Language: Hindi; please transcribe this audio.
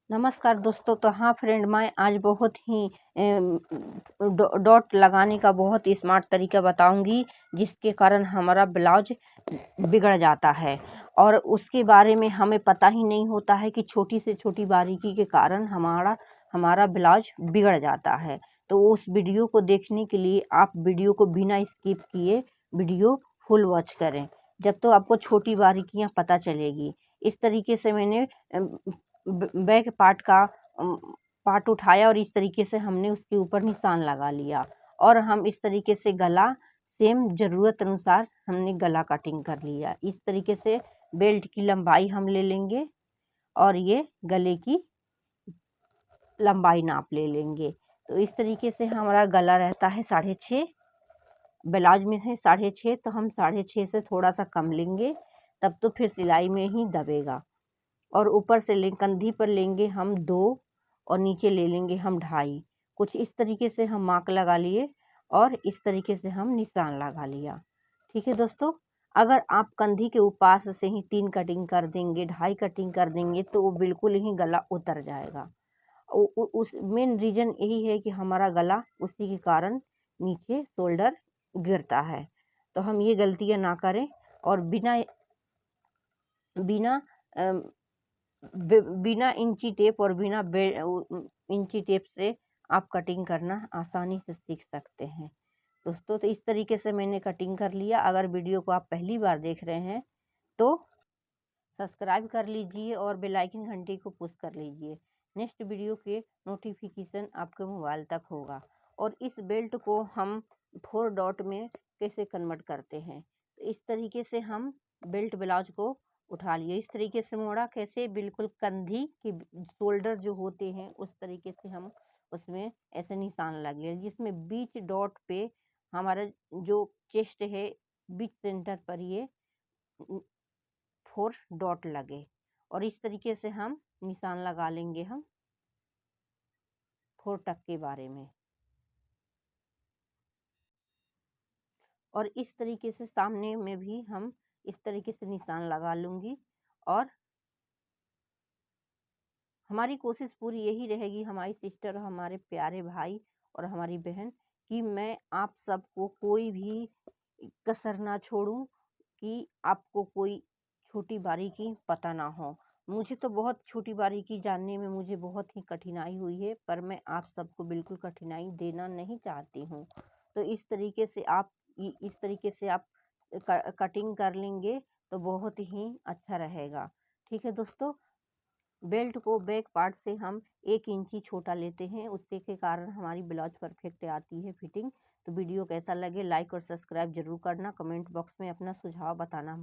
नमस्कार दोस्तों। तो हाँ फ्रेंड, मैं आज बहुत ही डॉट लगाने का बहुत ही स्मार्ट तरीका बताऊंगी, जिसके कारण हमारा ब्लाउज बिगड़ जाता है और उसके बारे में हमें पता ही नहीं होता है कि छोटी से छोटी बारीकी के कारण हमारा ब्लाउज बिगड़ जाता है। तो उस वीडियो को देखने के लिए आप वीडियो को बिना स्किप किए वीडियो फुल वॉच करें, जब तो आपको छोटी बारीकियां पता चलेगी। इस तरीके से मैंने बैक पार्ट का पार्ट उठाया और इस तरीके से हमने उसके ऊपर निशान लगा लिया और हम इस तरीके से गला सेम ज़रूरत अनुसार हमने गला कटिंग कर लिया। इस तरीके से बेल्ट की लंबाई हम ले लेंगे और ये गले की लंबाई नाप ले लेंगे। तो इस तरीके से हमारा गला रहता है 6.5, ब्लाउज में है 6.5, तो हम 6.5 से थोड़ा सा कम लेंगे, तब तो फिर सिलाई में ही दबेगा। और ऊपर से कंधी पर लेंगे हम 2 और नीचे ले लेंगे हम 2.5। कुछ इस तरीके से हम मार्क लगा लिए और इस तरीके से हम निशान लगा लिया। ठीक है दोस्तों, अगर आप कंधी के पास से ही 3 कटिंग कर देंगे, 2.5 कटिंग कर देंगे, तो वो बिल्कुल ही गला उतर जाएगा। उस मेन रीज़न यही है कि हमारा गला उसी के कारण नीचे शोल्डर गिरता है। तो हम ये गलतियाँ ना करें और बिना बिना बिना इंची टेप और बिना इंची टेप से आप कटिंग करना आसानी से सीख सकते हैं दोस्तों। तो इस तरीके से मैंने कटिंग कर लिया। अगर वीडियो को आप पहली बार देख रहे हैं तो सब्सक्राइब कर लीजिए और बेल आइकन घंटी को पुश कर लीजिए। नेक्स्ट वीडियो के नोटिफिकेशन आपके मोबाइल तक होगा। और इस बेल्ट को हम 4 डॉट में कैसे कन्वर्ट करते हैं, तो इस तरीके से हम बेल्ट ब्लाउज को उठा लिए। इस तरीके से मोड़ा कैसे, बिल्कुल कंधी की शोल्डर जो होते हैं उस तरीके से हम उसमें ऐसे निशान लगे, जिसमें बीच डॉट पे हमारा जो चेस्ट है, बीच सेंटर पर ये 4 डॉट लगे और इस तरीके से हम निशान लगा लेंगे हम 4 टक के बारे में। और इस तरीके से सामने में भी हम इस तरीके से निशान लगा लूँगी। और हमारी कोशिश पूरी यही रहेगी, हमारी सिस्टर, हमारे प्यारे भाई और हमारी बहन, कि मैं आप सबको कोई भी कसर ना छोड़ूं, कि आपको कोई छोटी बारीकी पता ना हो। मुझे तो बहुत छोटी बारीकी जानने में मुझे बहुत ही कठिनाई हुई है, पर मैं आप सबको बिल्कुल कठिनाई देना नहीं चाहती हूँ। तो इस तरीके से आप कटिंग कर लेंगे तो बहुत ही अच्छा रहेगा। ठीक है दोस्तों, बेल्ट को बैक पार्ट से हम 1 इंची छोटा लेते हैं, उससे के कारण हमारी ब्लाउज परफेक्ट आती है फिटिंग। तो वीडियो कैसा लगे लाइक और सब्सक्राइब जरूर करना, कमेंट बॉक्स में अपना सुझाव बताना।